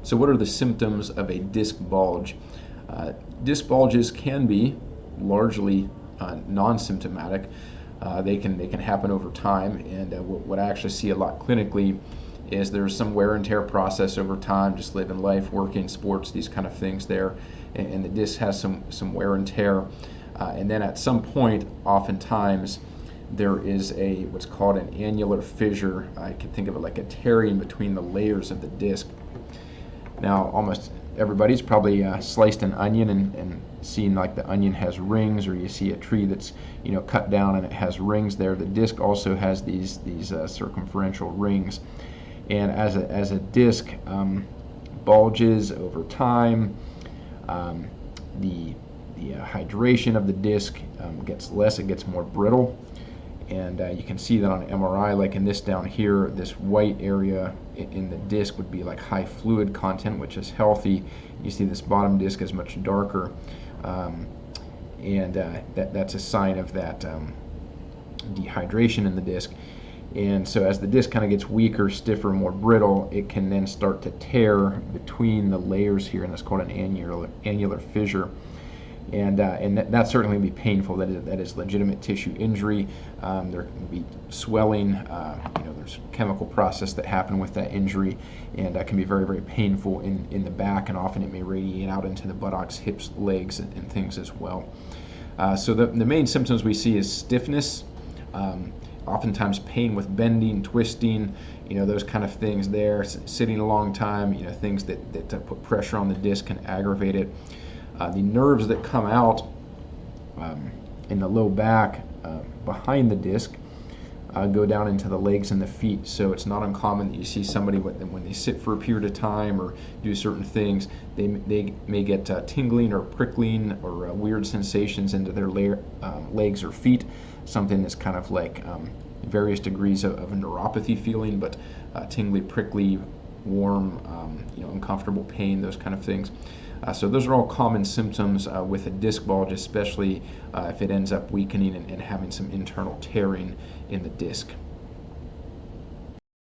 So what are the symptoms of a disc bulge? Disc bulges can be largely non-symptomatic. They can happen over time, and what I actually see a lot clinically is there's some wear and tear process over time, just living life, working, sports, these kind of things there, and the disc has some wear and tear, and then at some point, oftentimes, there is what's called an annular fissure. I can think of it like a tearing between the layers of the disc. Now, almost everybody's probably sliced an onion and seen like the onion has rings, or you see a tree that's cut down and it has rings there. The disc also has these circumferential rings, and as a disc bulges over time, the hydration of the disc gets less, it gets more brittle, and you can see that on MRI, like in this down here, this white area in the disc would be like high fluid content, which is healthy. You see this bottom disc is much darker, and that's a sign of that dehydration in the disc. And so as the disc kind of gets weaker, stiffer, more brittle, it can then start to tear between the layers here, and that's called an annular fissure. And that certainly be painful. That is legitimate tissue injury. There can be swelling. There's chemical process that happen with that injury, and that can be very, very painful in the back, and often it may radiate out into the buttocks, hips, legs, and things as well. So the main symptoms we see is stiffness, oftentimes pain with bending, twisting, those kind of things there, sitting a long time, things that put pressure on the disc and aggravate it. The nerves that come out in the low back behind the disc go down into the legs and the feet. So it's not uncommon that you see somebody when they sit for a period of time or do certain things, they may get tingling or prickling or weird sensations into their legs or feet, something that's kind of like various degrees of a neuropathy feeling, but tingly, prickly, warm, uncomfortable pain, those kind of things. So those are all common symptoms with a disc bulge, especially if it ends up weakening and having some internal tearing in the disc.